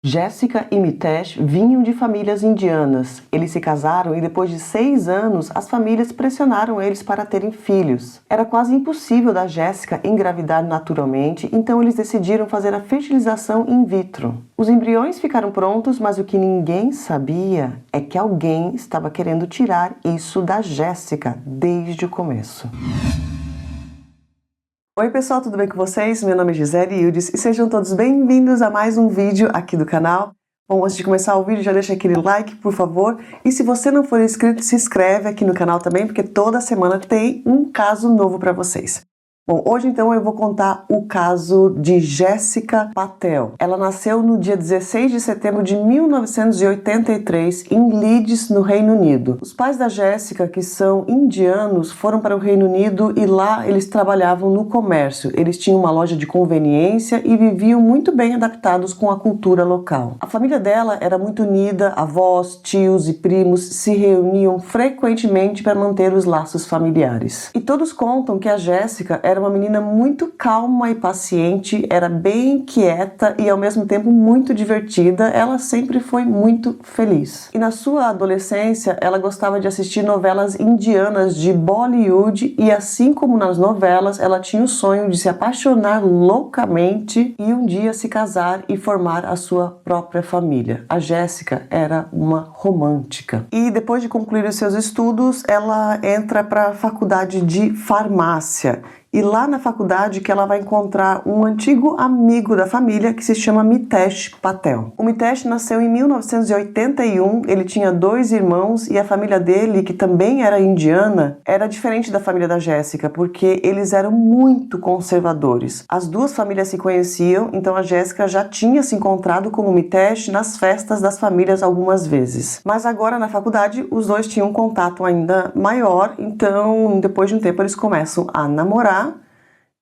Jéssica e Mitesh vinham de famílias indianas. Eles se casaram e depois de 6 anos, as famílias pressionaram eles para terem filhos. Era quase impossível da Jéssica engravidar naturalmente, então eles decidiram fazer a fertilização in vitro. Os embriões ficaram prontos, mas o que ninguém sabia é que alguém estava querendo tirar isso da Jéssica desde o começo. Oi pessoal, tudo bem com vocês? Meu nome é Gisele Ildes e sejam todos bem-vindos a mais um vídeo aqui do canal. Bom, antes de começar o vídeo, já deixa aquele like, por favor. E se você não for inscrito, se inscreve aqui no canal também, porque toda semana tem um caso novo para vocês. Bom, hoje então eu vou contar o caso de Jéssica Patel. Ela nasceu no dia 16 de setembro de 1983 em Leeds, no Reino Unido. Os pais da Jéssica, que são indianos, foram para o Reino Unido e lá eles trabalhavam no comércio. Eles tinham uma loja de conveniência e viviam muito bem adaptados com a cultura local. A família dela era muito unida, avós, tios e primos se reuniam frequentemente para manter os laços familiares. E todos contam que a Jéssica era uma menina muito calma e paciente, era bem quieta e ao mesmo tempo muito divertida. Ela sempre foi muito feliz. E na sua adolescência, ela gostava de assistir novelas indianas de Bollywood e assim como nas novelas, ela tinha o sonho de se apaixonar loucamente e um dia se casar e formar a sua própria família. A Jéssica era uma romântica. E depois de concluir os seus estudos, ela entra para a faculdade de farmácia. E lá na faculdade que ela vai encontrar um antigo amigo da família que se chama Mitesh Patel. O Mitesh nasceu em 1981, ele tinha 2 irmãos e a família dele, que também era indiana, era diferente da família da Jéssica, porque eles eram muito conservadores. As duas famílias se conheciam, então a Jéssica já tinha se encontrado com o Mitesh nas festas das famílias algumas vezes. Mas agora na faculdade os dois tinham um contato ainda maior, então depois de um tempo eles começam a namorar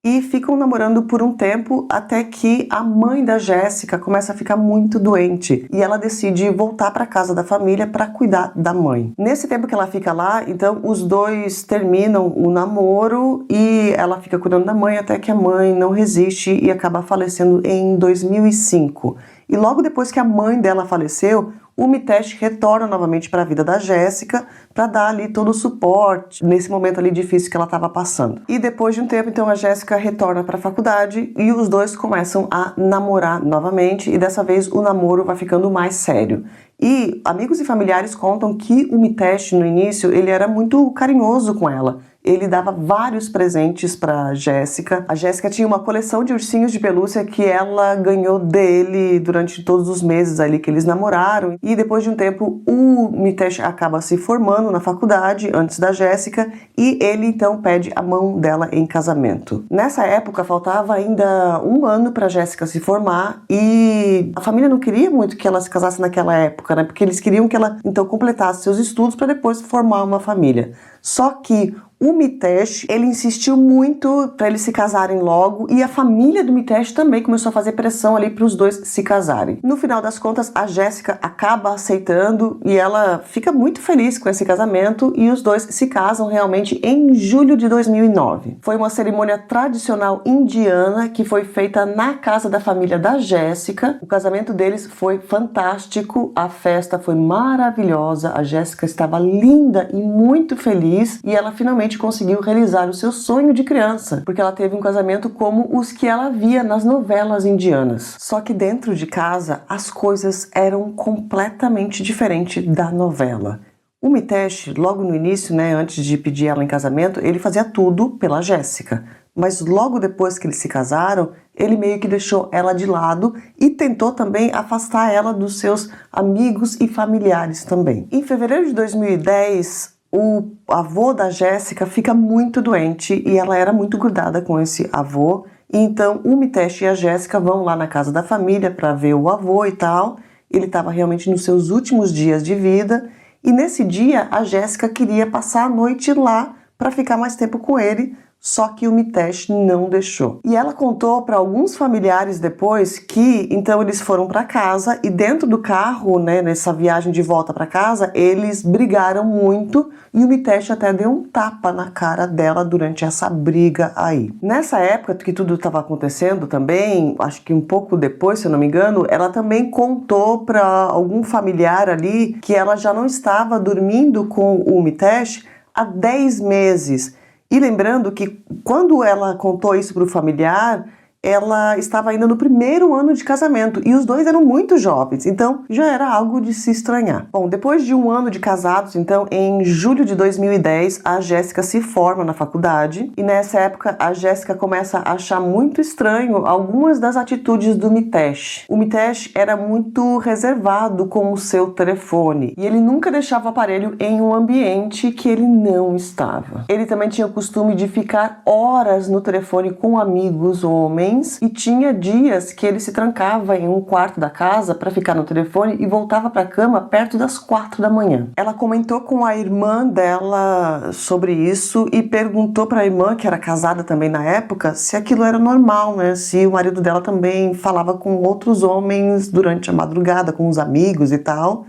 e ficam namorando por um tempo até que a mãe da Jéssica começa a ficar muito doente e ela decide voltar para casa da família para cuidar da mãe. Nesse tempo que ela fica lá, então os dois terminam o namoro e ela fica cuidando da mãe até que a mãe não resiste e acaba falecendo em 2005. E logo depois que a mãe dela faleceu, o Mitesh retorna novamente para a vida da Jéssica para dar ali todo o suporte nesse momento ali difícil que ela estava passando. E depois de um tempo, então, a Jéssica retorna para a faculdade e os dois começam a namorar novamente e dessa vez o namoro vai ficando mais sério. E amigos e familiares contam que o Mitesh no início ele era muito carinhoso com ela. Ele dava vários presentes para Jéssica. A Jéssica tinha uma coleção de ursinhos de pelúcia que ela ganhou dele durante todos os meses ali que eles namoraram. E depois de um tempo, o Mitesh acaba se formando na faculdade antes da Jéssica e ele então pede a mão dela em casamento. Nessa época, faltava ainda um ano para Jéssica se formar e a família não queria muito que ela se casasse naquela época, né? Porque eles queriam que ela então completasse seus estudos para depois formar uma família. Só que o Mitesh, ele insistiu muito para eles se casarem logo e a família do Mitesh também começou a fazer pressão ali para os dois se casarem. No final das contas, a Jéssica acaba aceitando e ela fica muito feliz com esse casamento e os dois se casam realmente em julho de 2009. Foi uma cerimônia tradicional indiana que foi feita na casa da família da Jéssica. O casamento deles foi fantástico, a festa foi maravilhosa, a Jéssica estava linda e muito feliz e ela finalmente conseguiu realizar o seu sonho de criança, porque ela teve um casamento como os que ela via nas novelas indianas. Só que dentro de casa as coisas eram completamente diferentes da novela. O Mitesh, logo no início, né, antes de pedir ela em casamento, ele fazia tudo pela Jéssica. Mas logo depois que eles se casaram, ele meio que deixou ela de lado e tentou também afastar ela dos seus amigos e familiares também. Em fevereiro de 2010, o avô da Jéssica fica muito doente e ela era muito grudada com esse avô. E então o Mitesh e a Jéssica vão lá na casa da família para ver o avô e tal. Ele estava realmente nos seus últimos dias de vida. E nesse dia a Jéssica queria passar a noite lá para ficar mais tempo com ele. Só que o Mitesh não deixou. E ela contou para alguns familiares depois que, então, eles foram para casa e dentro do carro, né, nessa viagem de volta para casa, eles brigaram muito e o Mitesh até deu um tapa na cara dela durante essa briga aí. Nessa época que tudo estava acontecendo também, acho que um pouco depois, se eu não me engano, ela também contou para algum familiar ali que ela já não estava dormindo com o Mitesh há 10 meses. E lembrando que quando ela contou isso para o familiar, ela estava ainda no primeiro ano de casamento e os dois eram muito jovens, então já era algo de se estranhar. Bom, depois de um ano de casados, então, em julho de 2010, a Jéssica se forma na faculdade e nessa época a Jéssica começa a achar muito estranho algumas das atitudes do Mitesh. O Mitesh era muito reservado com o seu telefone e ele nunca deixava o aparelho em um ambiente que ele não estava. Ele também tinha o costume de ficar horas no telefone com amigos homens e tinha dias que ele se trancava em um quarto da casa para ficar no telefone e voltava para a cama perto das 4 da manhã. Ela comentou com a irmã dela sobre isso e perguntou para a irmã, que era casada também na época, se aquilo era normal, né? Se o marido dela também falava com outros homens durante a madrugada, com os amigos e tal.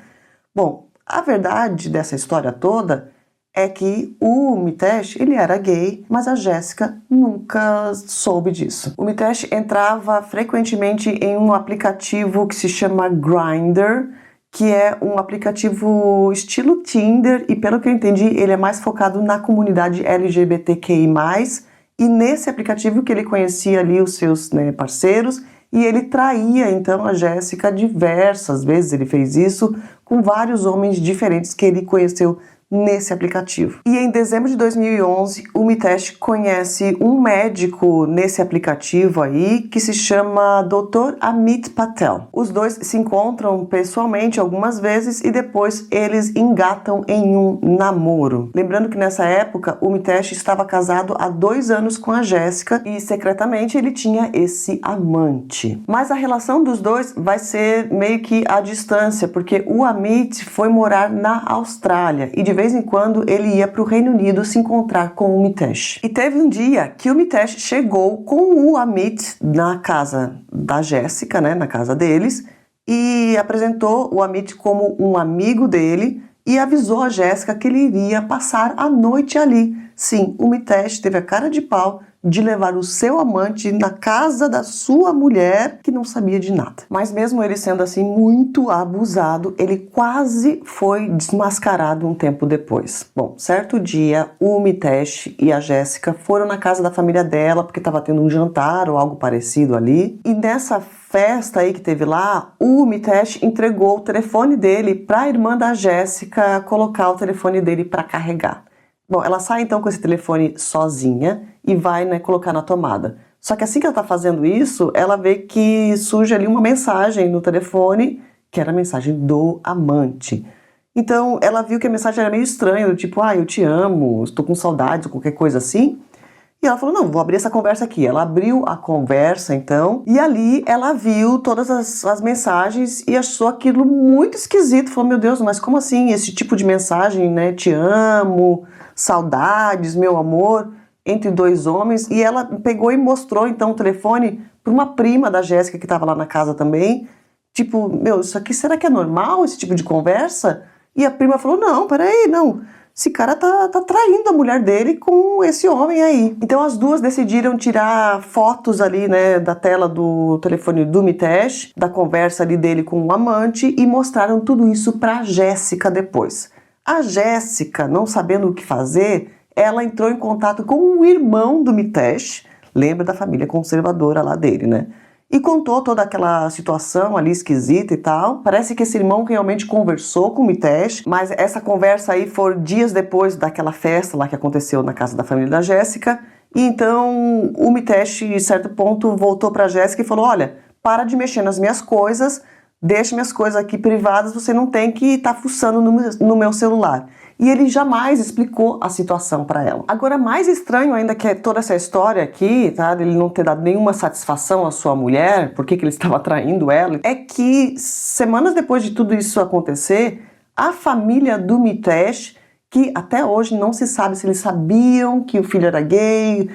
Bom, a verdade dessa história toda é que o Mitesh, ele era gay, mas a Jéssica nunca soube disso. O Mitesh entrava frequentemente em um aplicativo que se chama Grindr, que é um aplicativo estilo Tinder, e pelo que eu entendi, ele é mais focado na comunidade LGBTQI+, e nesse aplicativo que ele conhecia ali os seus, né, parceiros, e ele traía então a Jéssica diversas vezes, ele fez isso com vários homens diferentes que ele conheceu nesse aplicativo. E em dezembro de 2011, o Mitesh conhece um médico nesse aplicativo aí que se chama Dr. Amit Patel. Os dois se encontram pessoalmente algumas vezes e depois eles engatam em um namoro. Lembrando que nessa época o Mitesh estava casado há 2 anos com a Jéssica e secretamente ele tinha esse amante. Mas a relação dos dois vai ser meio que à distância, porque o Amit foi morar na Austrália e de vez em quando ele ia para o Reino Unido se encontrar com o Mitesh. E teve um dia que o Mitesh chegou com o Amit na casa da Jéssica, né, na casa deles, e apresentou o Amit como um amigo dele e avisou a Jéssica que ele iria passar a noite ali. Sim, o Mitesh teve a cara de pau de levar o seu amante na casa da sua mulher que não sabia de nada. Mas mesmo ele sendo assim muito abusado, ele quase foi desmascarado um tempo depois. Bom, certo dia, o Mitesh e a Jéssica foram na casa da família dela porque estava tendo um jantar ou algo parecido ali. E nessa festa aí que teve lá, o Mitesh entregou o telefone dele para a irmã da Jéssica colocar o telefone dele para carregar. Bom, ela sai então com esse telefone sozinha e vai, né, colocar na tomada. Só que assim que ela tá fazendo isso, ela vê que surge ali uma mensagem no telefone, que era a mensagem do amante. Então ela viu que a mensagem era meio estranha, do tipo, eu te amo, estou com saudades, ou qualquer coisa assim. E ela falou, não, vou abrir essa conversa aqui. Ela abriu a conversa, então, e ali ela viu todas as mensagens e achou aquilo muito esquisito. Falou, meu Deus, mas como assim esse tipo de mensagem, né? Te amo, saudades, meu amor, entre 2 homens. E ela pegou e mostrou, então, o telefone para uma prima da Jéssica que estava lá na casa também. Tipo, meu, isso aqui, será que é normal, esse tipo de conversa? E a prima falou, não, peraí, não. Esse cara tá traindo a mulher dele com esse homem aí. Então as duas decidiram tirar fotos ali, né, da tela do telefone do Mitesh, da conversa ali dele com o amante e mostraram tudo isso pra Jéssica depois. A Jéssica, não sabendo o que fazer, ela entrou em contato com o irmão do Mitesh, lembra da família conservadora lá dele, né? E contou toda aquela situação ali esquisita e tal. Parece que esse irmão realmente conversou com o Mitesh, mas essa conversa aí foi dias depois daquela festa lá que aconteceu na casa da família da Jéssica. E então o Mitesh, em certo ponto, voltou pra Jéssica e falou, olha, para de mexer nas minhas coisas, deixa minhas coisas aqui privadas, você não tem que estar fuçando no meu celular. E ele jamais explicou a situação para ela. Agora, mais estranho ainda que é toda essa história aqui, tá? Ele não ter dado nenhuma satisfação à sua mulher, por que ele estava traindo ela, é que semanas depois de tudo isso acontecer, a família do Mitesh que até hoje não se sabe se eles sabiam que o filho era gay,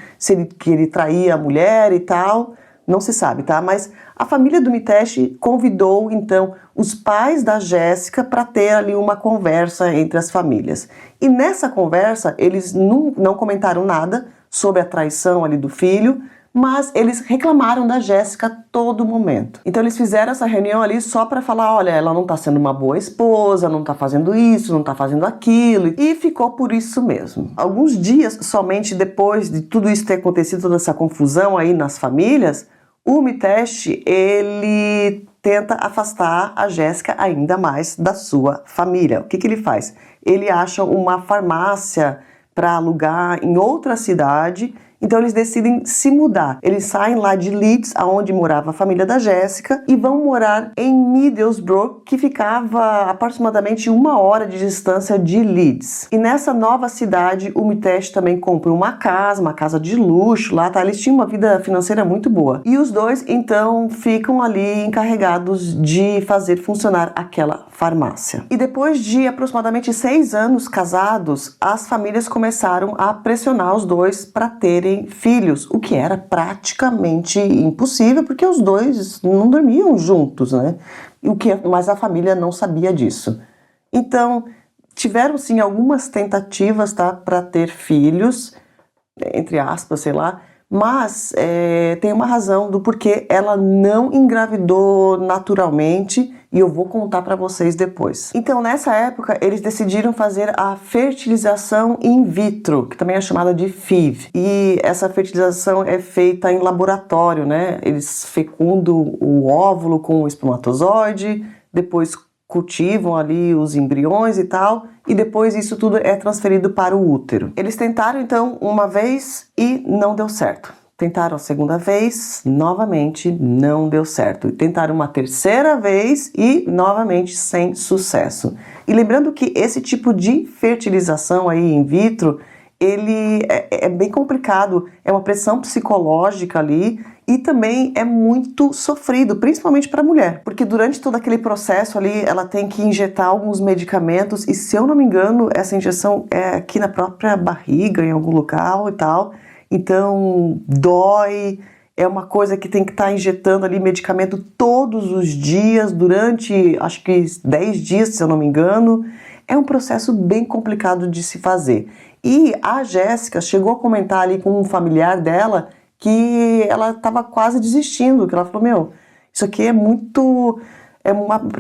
que ele traía a mulher e tal, não se sabe, tá? Mas a família do Mitesh convidou, então, os pais da Jéssica para ter ali uma conversa entre as famílias. E nessa conversa, eles não comentaram nada sobre a traição ali do filho, mas eles reclamaram da Jéssica a todo momento. Então eles fizeram essa reunião ali só para falar, olha, ela não tá sendo uma boa esposa, não tá fazendo isso, não tá fazendo aquilo, e ficou por isso mesmo. Alguns dias somente depois de tudo isso ter acontecido, toda essa confusão aí nas famílias, o Mitesh, ele tenta afastar a Jéssica ainda mais da sua família. O que ele faz? Ele acha uma farmácia para alugar em outra cidade. Então eles decidem se mudar. Eles saem lá de Leeds, aonde morava a família da Jéssica, e vão morar em Middlesbrough, que ficava aproximadamente 1 hora de distância de Leeds. E nessa nova cidade, o Mitesh também compra uma casa de luxo lá, tá? Eles tinham uma vida financeira muito boa. E os dois, então, ficam ali encarregados de fazer funcionar aquela farmácia. E depois de aproximadamente 6 anos casados, as famílias começaram a pressionar os dois para terem filhos, o que era praticamente impossível, porque os dois não dormiam juntos, né? Mas a família não sabia disso. Então, tiveram sim algumas tentativas, tá, para ter filhos, entre aspas, sei lá, mas tem uma razão do porquê ela não engravidou naturalmente, e eu vou contar para vocês depois. Então, nessa época, eles decidiram fazer a fertilização in vitro, que também é chamada de FIV. E essa fertilização é feita em laboratório, né? Eles fecundam o óvulo com o espermatozoide, depois cultivam ali os embriões e tal, e depois isso tudo é transferido para o útero. Eles tentaram então uma vez e não deu certo. Tentaram a segunda vez, novamente não deu certo. E tentaram uma terceira vez e novamente sem sucesso. E lembrando que esse tipo de fertilização aí in vitro, ele é bem complicado, é uma pressão psicológica ali e também é muito sofrido, principalmente para a mulher, porque durante todo aquele processo ali ela tem que injetar alguns medicamentos e, se eu não me engano, essa injeção é aqui na própria barriga, em algum local e tal, então dói, é uma coisa que tem que estar injetando ali medicamento todos os dias, durante acho que 10 dias, se eu não me engano. É um processo bem complicado de se fazer. E a Jéssica chegou a comentar ali com um familiar dela que ela estava quase desistindo, que ela falou, meu, isso aqui é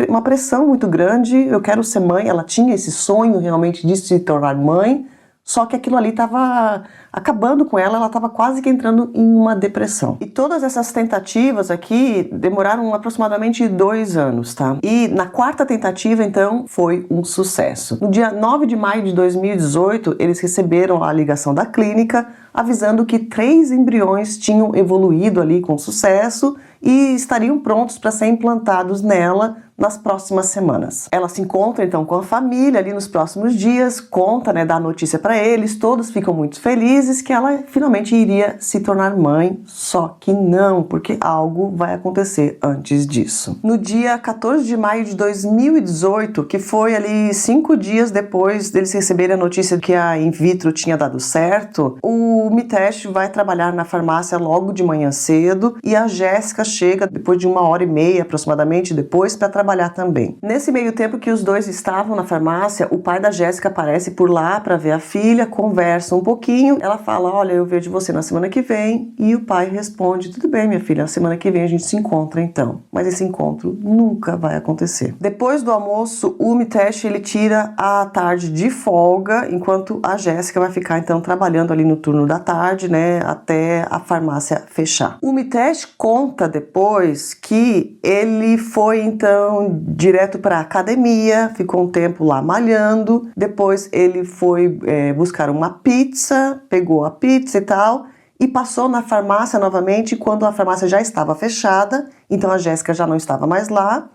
uma pressão muito grande, eu quero ser mãe. Ela tinha esse sonho realmente de se tornar mãe, só que aquilo ali estava acabando com ela estava quase que entrando em uma depressão. E todas essas tentativas aqui demoraram aproximadamente 2 anos, tá? E na 4ª tentativa, então, foi um sucesso. No dia 9 de maio de 2018, eles receberam a ligação da clínica avisando que 3 embriões tinham evoluído ali com sucesso e estariam prontos para ser implantados nela nas próximas semanas. Ela se encontra então com a família ali nos próximos dias, conta, né, dá a notícia para eles, todos ficam muito felizes que ela finalmente iria se tornar mãe, só que não, porque algo vai acontecer antes disso. No dia 14 de maio de 2018, que foi ali 5 dias depois deles receberem a notícia que a in vitro tinha dado certo, o Mitesh vai trabalhar na farmácia logo de manhã cedo e a Jéssica chega depois de 1h30 aproximadamente depois para trabalhar também. Nesse meio tempo que os dois estavam na farmácia, o pai da Jéssica aparece por lá para ver a filha, conversa um pouquinho, ela fala, olha, eu vejo você na semana que vem, e o pai responde, tudo bem, minha filha, na semana que vem a gente se encontra então. Mas esse encontro nunca vai acontecer. Depois do almoço, o Mitesh, ele tira a tarde de folga, enquanto a Jéssica vai ficar então trabalhando ali no turno da tarde, né, até a farmácia fechar. O Mitesh conta depois que ele foi então direto para a academia, ficou um tempo lá malhando, depois ele foi buscar uma pizza, pegou a pizza e tal, e passou na farmácia novamente quando a farmácia já estava fechada, então a Jéssica já não estava mais lá,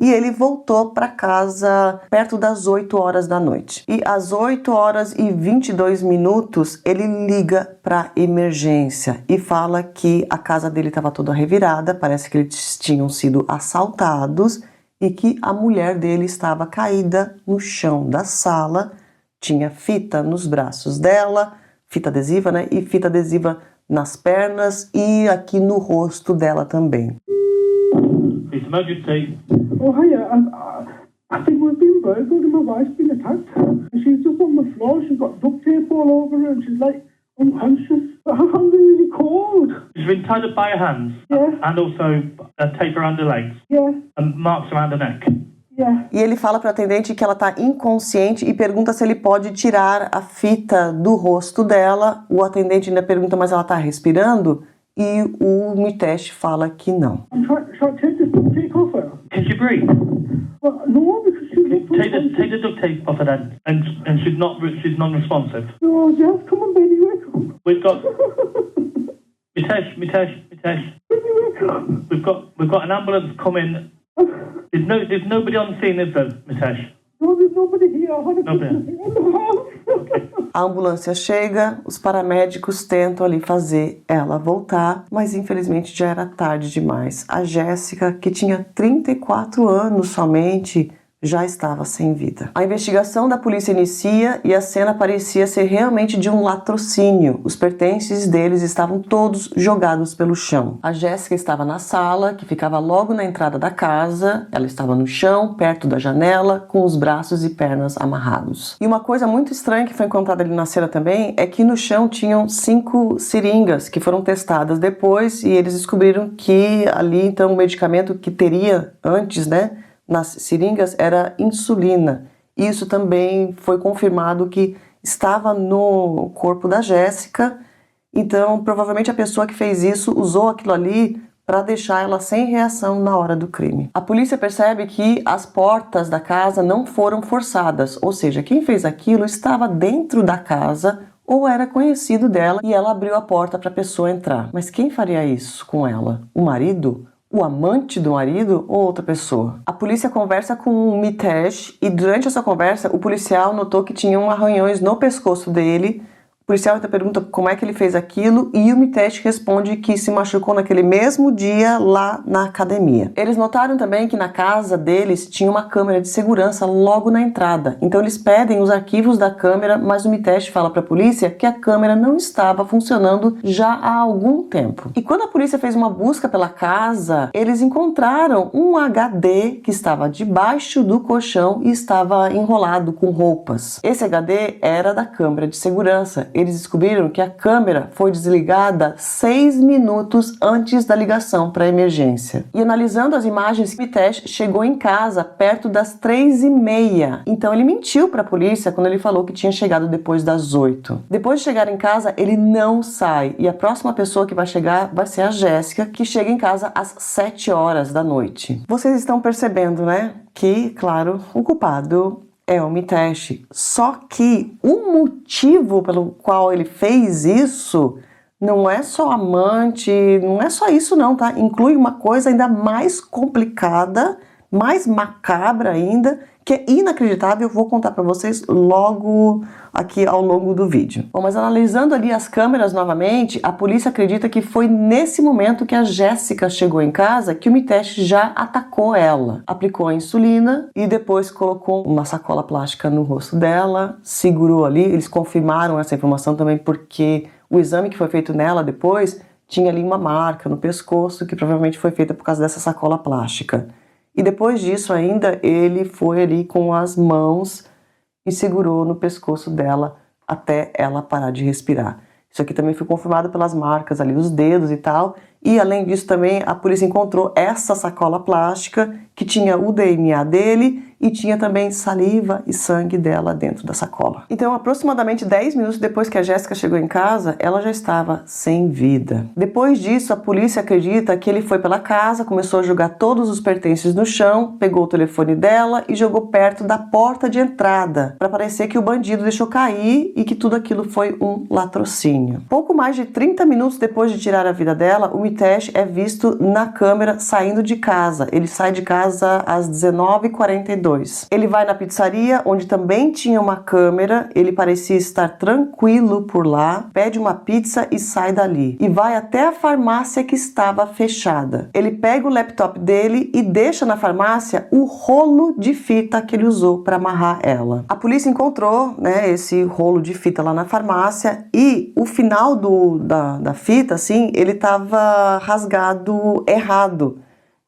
e ele voltou para casa perto das 8 horas da noite. E às 8h22, ele liga para emergência e fala que a casa dele estava toda revirada, parece que eles tinham sido assaltados, e que a mulher dele estava caída no chão da sala, Tinha fita nos braços dela, fita adesiva, né? E fita adesiva nas pernas e aqui no rosto dela também. It's emergency. Oh, hiya. I think we've been burgled and my wife's been attacked. And she's just on the floor. She's got duct tape all over her and she's like unconscious. But her hands are really cold. She's been tied up by her hands. Yeah. And also tape around her legs. Yeah. And marks around her neck. Yeah. E ele fala para o atendente que ela está inconsciente e pergunta se ele pode tirar a fita do rosto dela. O atendente ainda pergunta, mas ela está respirando? E o Mitesh fala que não. I'm trying to take this duct tape off her. Can she breathe? Well, no, because she's Take the duct tape off her then. And she's non-responsive. No, just come on, baby, wake up. We've got Mitesh. Baby, wake up. We've got an ambulance coming. There's nobody on the scene, is there, Mitesh? No, there's nobody here. I want to Nobody. in the house. A ambulância chega, os paramédicos tentam ali fazer ela voltar, mas infelizmente já era tarde demais. A Jéssica, que tinha 34 anos somente, já estava sem vida. A investigação da polícia inicia e a cena parecia ser realmente de um latrocínio. Os pertences deles estavam todos jogados pelo chão. A Jéssica estava na sala, que ficava logo na entrada da casa. Ela estava no chão, perto da janela, com os braços e pernas amarrados. E uma coisa muito estranha que foi encontrada ali na cena também é que no chão tinham 5 seringas que foram testadas depois e eles descobriram que ali então o medicamento que teria antes, né, nas seringas era insulina. Isso também foi confirmado que estava no corpo da Jéssica. Então, provavelmente a pessoa que fez isso usou aquilo ali para deixar ela sem reação na hora do crime. A polícia percebe que as portas da casa não foram forçadas, ou seja, quem fez aquilo estava dentro da casa ou era conhecido dela e ela abriu a porta para a pessoa entrar. Mas quem faria isso com ela? O marido? O amante do marido ou outra pessoa? A polícia conversa com o Mitesh e durante essa conversa o policial notou que tinham arranhões no pescoço dele. O policial então pergunta como é que ele fez aquilo e o Mitesh responde que se machucou naquele mesmo dia lá na academia. Eles notaram também que na casa deles tinha uma câmera de segurança logo na entrada. Então eles pedem os arquivos da câmera, mas o Mitesh fala para a polícia que a câmera não estava funcionando já há algum tempo. E quando a polícia fez uma busca pela casa, eles encontraram um HD que estava debaixo do colchão e estava enrolado com roupas. Esse HD era da câmera de segurança. Eles descobriram que a câmera foi desligada 6 minutos antes da ligação para a emergência. E analisando as imagens, Mitesh chegou em casa perto das 3h30. Então ele mentiu para a polícia quando ele falou que tinha chegado depois das 8. Depois de chegar em casa, ele não sai. E a próxima pessoa que vai chegar vai ser a Jéssica, que chega em casa às 7 horas da noite. Vocês estão percebendo, né? Que, claro, o culpado é o Mitesh. Só que o motivo pelo qual ele fez isso não é só amante, não é só isso não, tá? Inclui uma coisa ainda mais complicada, mais macabra ainda, que é inacreditável. Eu vou contar para vocês logo aqui ao longo do vídeo. Bom, mas analisando ali as câmeras novamente, a polícia acredita que foi nesse momento que a Jéssica chegou em casa que o Mitesh já atacou ela. Aplicou a insulina e depois colocou uma sacola plástica no rosto dela, segurou ali. Eles confirmaram essa informação também porque o exame que foi feito nela depois tinha ali uma marca no pescoço que provavelmente foi feita por causa dessa sacola plástica. E depois disso ainda ele foi ali com as mãos e segurou no pescoço dela até ela parar de respirar. Isso aqui também foi confirmado pelas marcas ali, os dedos e tal. E além disso também a polícia encontrou essa sacola plástica que tinha o DNA dele e tinha também saliva e sangue dela dentro da sacola. Então, aproximadamente 10 minutos depois que a Jéssica chegou em casa, ela já estava sem vida. Depois disso, a polícia acredita que ele foi pela casa, começou a jogar todos os pertences no chão, pegou o telefone dela e jogou perto da porta de entrada, para parecer que o bandido deixou cair e que tudo aquilo foi um latrocínio. Pouco mais de 30 minutos depois de tirar a vida dela, o Mitesh é visto na câmera saindo de casa. Ele sai de casa às 19h42. Ele vai na pizzaria, onde também tinha uma câmera. Ele parecia estar tranquilo por lá, pede uma pizza e sai dali. E vai até a farmácia que estava fechada. Ele pega o laptop dele e deixa na farmácia o rolo de fita que ele usou para amarrar ela. A polícia encontrou, né, esse rolo de fita lá na farmácia e o final da fita, assim, ele estava rasgado errado.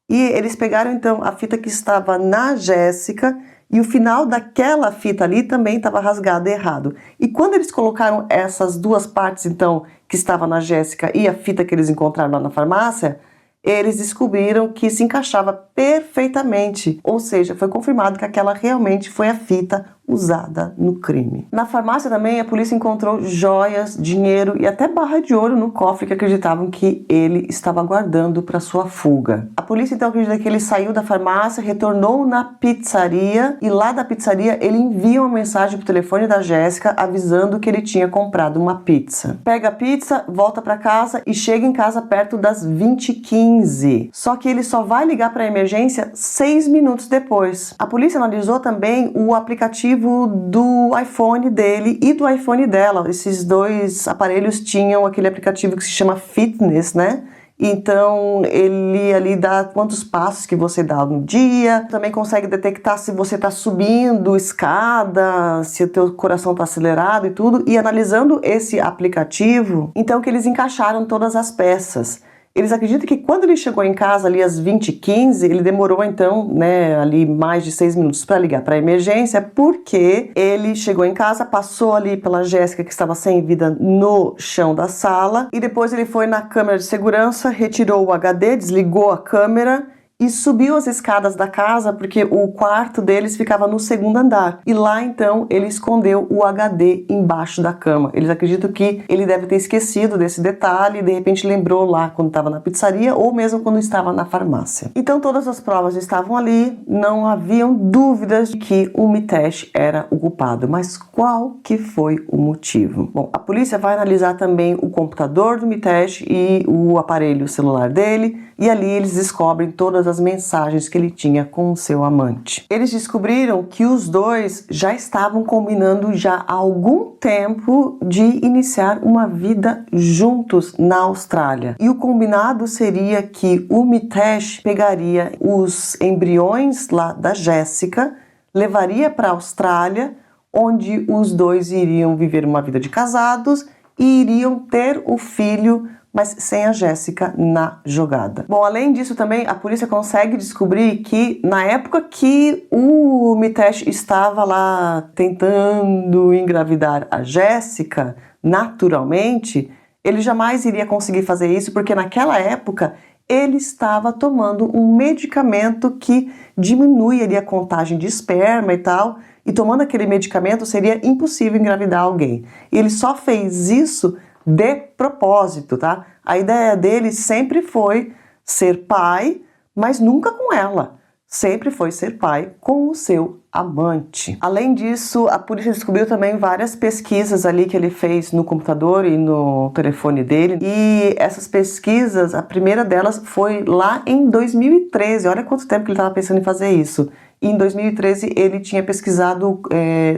E eles pegaram então a fita que estava na Jéssica e o final daquela fita ali também estava rasgado errado. E quando eles colocaram essas duas partes então que estava na Jéssica e a fita que eles encontraram lá na farmácia, eles descobriram que se encaixava perfeitamente, ou seja, foi confirmado que aquela realmente foi a fita usada no crime. Na farmácia também a polícia encontrou joias, dinheiro e até barra de ouro no cofre que acreditavam que ele estava guardando para sua fuga. A polícia então acredita que ele saiu da farmácia, retornou na pizzaria e lá da pizzaria ele envia uma mensagem pro telefone da Jéssica avisando que ele tinha comprado uma pizza. Pega a pizza, volta para casa e chega em casa perto das 20h15. Só que ele só vai ligar para a emergência 6 minutos depois. A polícia analisou também o aplicativo do iPhone dele e do iPhone dela. Esses dois aparelhos tinham aquele aplicativo que se chama Fitness, né? Então ele ali dá quantos passos que você dá no dia, também consegue detectar se você está subindo escada, se o teu coração está acelerado e tudo. E analisando esse aplicativo, então que eles encaixaram todas as peças. Eles acreditam que quando ele chegou em casa ali às 20h15, ele demorou então, né, ali mais de 6 minutos para ligar para a emergência, porque ele chegou em casa, passou ali pela Jéssica que estava sem vida no chão da sala e depois ele foi na câmera de segurança, retirou o HD, desligou a câmera e subiu as escadas da casa porque o quarto deles ficava no segundo andar. E lá então ele escondeu o HD embaixo da cama. Eles acreditam que ele deve ter esquecido desse detalhe e de repente lembrou lá quando estava na pizzaria ou mesmo quando estava na farmácia. Então todas as provas estavam ali, não haviam dúvidas de que o Mitesh era o culpado. Mas qual que foi o motivo? Bom, a polícia vai analisar também o computador do Mitesh e o aparelho celular dele e ali eles descobrem todas as mensagens que ele tinha com o seu amante. Eles descobriram que os dois já estavam combinando já há algum tempo de iniciar uma vida juntos na Austrália. E o combinado seria que o Mitesh pegaria os embriões lá da Jéssica, levaria para a Austrália, onde os dois iriam viver uma vida de casados e iriam ter o filho, mas sem a Jéssica na jogada. Bom, além disso também a polícia consegue descobrir que na época que o Mitesh estava lá tentando engravidar a Jéssica, naturalmente, ele jamais iria conseguir fazer isso porque naquela época ele estava tomando um medicamento que diminui ali a contagem de esperma e tal, e tomando aquele medicamento seria impossível engravidar alguém. E ele só fez isso de propósito, tá? A ideia dele sempre foi ser pai, mas nunca com ela. Sempre foi ser pai com o seu amante. Além disso, a polícia descobriu também várias pesquisas ali que ele fez no computador e no telefone dele. E essas pesquisas, a primeira delas foi lá em 2013. Olha quanto tempo que ele estava pensando em fazer isso. E em 2013 ele tinha pesquisado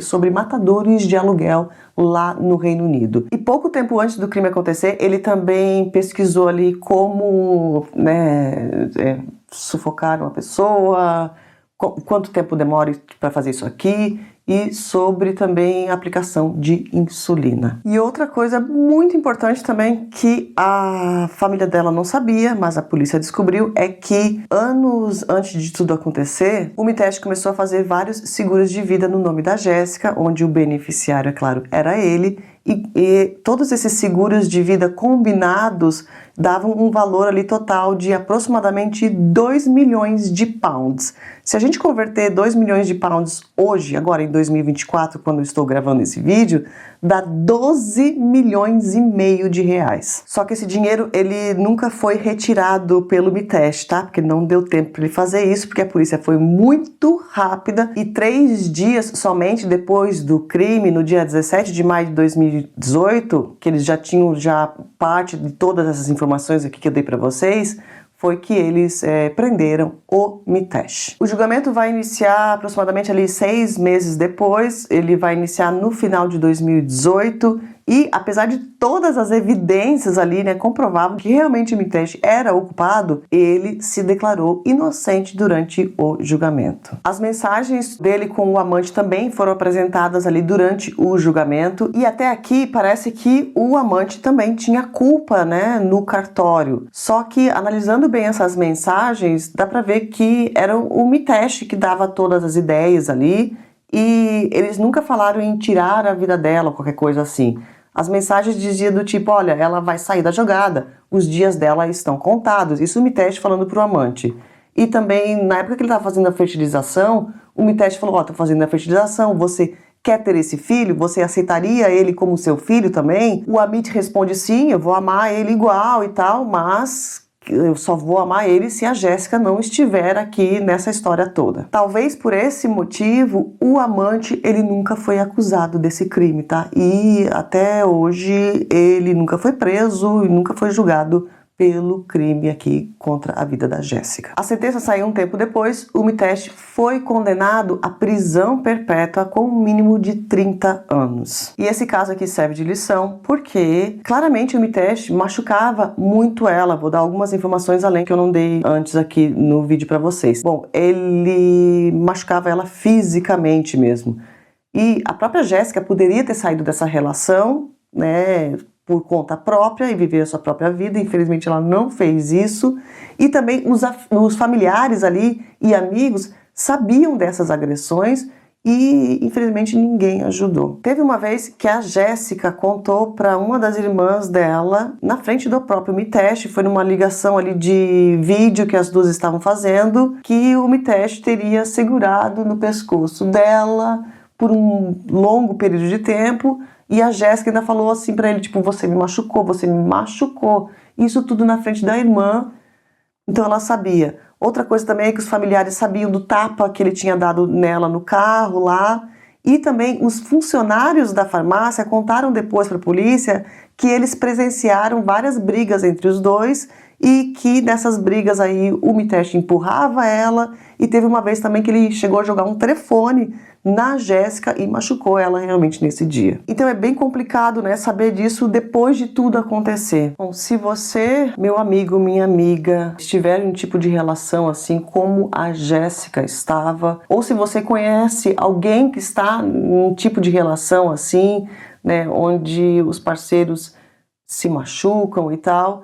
sobre matadores de aluguel lá no Reino Unido. E pouco tempo antes do crime acontecer, ele também pesquisou ali como, né, sufocar uma pessoa, quanto tempo demora para fazer isso aqui e sobre também a aplicação de insulina. E outra coisa muito importante também que a família dela não sabia, mas a polícia descobriu, é que anos antes de tudo acontecer, o Mitesh começou a fazer vários seguros de vida no nome da Jéssica, onde o beneficiário, é claro, era ele, e todos esses seguros de vida combinados davam um valor ali total de aproximadamente 2 milhões de pounds. Se a gente converter 2 milhões de pounds hoje, agora em de 2024, quando eu estou gravando esse vídeo, dá 12 milhões e meio de reais. Só que esse dinheiro, ele nunca foi retirado pelo Mitesh, tá? Porque não deu tempo para ele fazer isso, porque a polícia foi muito rápida e 3 dias somente depois do crime, no dia 17 de maio de 2018, que eles já tinham parte de todas essas informações aqui que eu dei para vocês, foi que eles prenderam o Mitesh. O julgamento vai iniciar aproximadamente ali 6 meses depois, ele vai iniciar no final de 2018 e, apesar de todas as evidências ali, né, comprovavam que realmente o Mitesh era o culpado, ele se declarou inocente durante o julgamento. As mensagens dele com o amante também foram apresentadas ali durante o julgamento e até aqui parece que o amante também tinha culpa, né, no cartório. Só que, analisando bem essas mensagens, dá pra ver que era o Mitesh que dava todas as ideias ali e eles nunca falaram em tirar a vida dela ou qualquer coisa assim. As mensagens diziam do tipo, olha, ela vai sair da jogada, os dias dela estão contados. Isso o Mitesh falando pro amante. E também, na época que ele estava fazendo a fertilização, o Mitesh falou, ó, tô fazendo a fertilização, você quer ter esse filho? Você aceitaria ele como seu filho também? O Amit responde, sim, eu vou amar ele igual e tal, mas eu só vou amar ele se a Jéssica não estiver aqui nessa história toda. Talvez por esse motivo, o amante, ele nunca foi acusado desse crime, tá? E até hoje ele nunca foi preso e nunca foi julgado pelo crime aqui contra a vida da Jéssica. A sentença saiu um tempo depois, o Mitesh foi condenado à prisão perpétua com um mínimo de 30 anos. E esse caso aqui serve de lição porque claramente o Mitesh machucava muito ela. Vou dar algumas informações além que eu não dei antes aqui no vídeo para vocês. Bom, ele machucava ela fisicamente mesmo. E a própria Jéssica poderia ter saído dessa relação, né, por conta própria e viver a sua própria vida. Infelizmente ela não fez isso. E também os familiares ali e amigos sabiam dessas agressões e infelizmente ninguém ajudou. Teve uma vez que a Jéssica contou para uma das irmãs dela, na frente do próprio Mitesh, foi numa ligação ali de vídeo que as duas estavam fazendo, que o Mitesh teria segurado no pescoço dela por um longo período de tempo. E a Jéssica ainda falou assim pra ele, tipo, você me machucou, você me machucou. Isso tudo na frente da irmã, então ela sabia. Outra coisa também é que os familiares sabiam do tapa que ele tinha dado nela no carro lá. E também os funcionários da farmácia contaram depois para a polícia que eles presenciaram várias brigas entre os dois e que nessas brigas aí o Mitesh empurrava ela e teve uma vez também que ele chegou a jogar um telefone na Jéssica e machucou ela realmente nesse dia. Então é bem complicado, né, saber disso depois de tudo acontecer. Bom, se você, meu amigo, minha amiga, estiver em um tipo de relação assim como a Jéssica estava, ou se você conhece alguém que está em um tipo de relação assim, né, onde os parceiros se machucam e tal,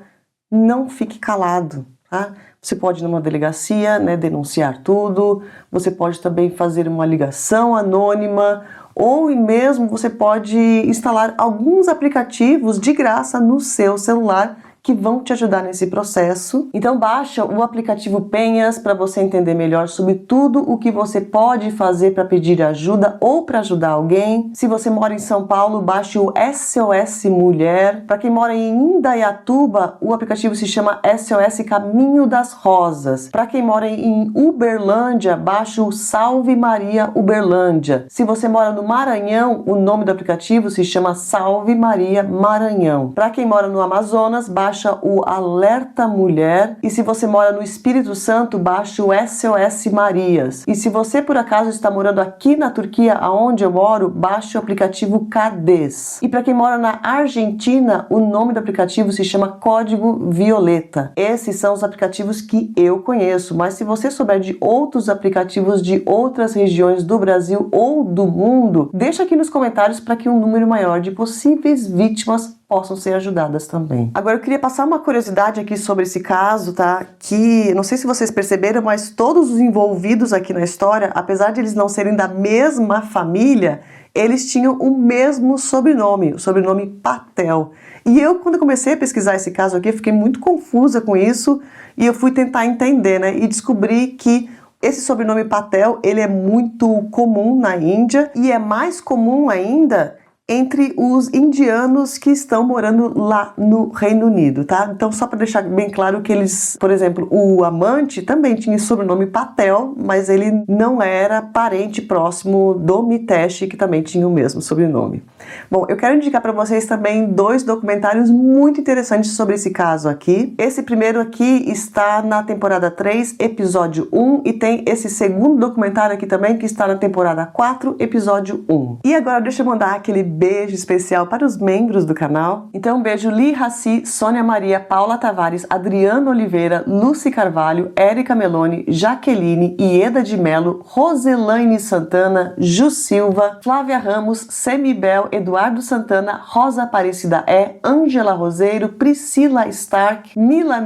não fique calado, tá? Você pode ir numa delegacia, né, denunciar tudo, você pode também fazer uma ligação anônima, ou mesmo você pode instalar alguns aplicativos de graça no seu celular que vão te ajudar nesse processo. Então baixa o aplicativo Penhas para você entender melhor sobre tudo o que você pode fazer para pedir ajuda ou para ajudar alguém. Se você mora em São Paulo, baixe o SOS Mulher. Para quem mora em Indaiatuba, o aplicativo se chama SOS Caminho das Rosas. Para quem mora em Uberlândia, baixe o Salve Maria Uberlândia. Se você mora no Maranhão, o nome do aplicativo se chama Salve Maria Maranhão. Para quem mora no Amazonas, baixa o Alerta Mulher. E se você mora no Espírito Santo, baixe o SOS Marias. E se você por acaso está morando aqui na Turquia, aonde eu moro, baixe o aplicativo Cades. E para quem mora na Argentina, o nome do aplicativo se chama Código Violeta. Esses são os aplicativos que eu conheço, mas se você souber de outros aplicativos de outras regiões do Brasil ou do mundo, deixa aqui nos comentários para que um número maior de possíveis vítimas possam ser ajudadas também. Agora eu queria passar uma curiosidade aqui sobre esse caso, tá? Que não sei se vocês perceberam, mas todos os envolvidos aqui na história, apesar de eles não serem da mesma família, eles tinham o mesmo sobrenome, o sobrenome Patel. E eu, quando comecei a pesquisar esse caso aqui, fiquei muito confusa com isso e eu fui tentar entender, né? E descobri que Esse sobrenome Patel, ele é muito comum na Índia e é mais comum ainda entre os indianos que estão morando lá no Reino Unido, tá? Então, só para deixar bem claro que eles, por exemplo, o amante também tinha o sobrenome Patel, mas ele não era parente próximo do Mitesh, que também tinha o mesmo sobrenome. Bom, eu quero indicar para vocês também 2 documentários muito interessantes sobre esse caso aqui. Esse primeiro aqui está na temporada 3, episódio 1, e tem esse segundo documentário aqui também, que está na temporada 4, episódio 1. E agora deixa eu mandar aquele beijo especial para os membros do canal. Então, um beijo Li Raci, Sônia Maria, Paula Tavares, Adriano Oliveira, Lucy Carvalho, Érica Meloni, Jaqueline, Ieda de Melo, Roselaine Santana, Ju Silva, Flávia Ramos, Semibel, Eduardo Santana, Rosa Aparecida Ângela Roseiro, Priscila Stark, Mila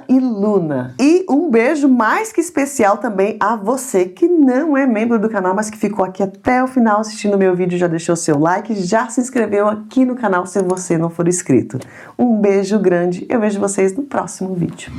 e Luna. E um beijo mais que especial também a você que não é membro do canal, mas que ficou aqui até o final assistindo o meu vídeo, já deixou seu like, já se inscreveu aqui no canal se você não for inscrito. Um beijo grande, eu vejo vocês no próximo vídeo.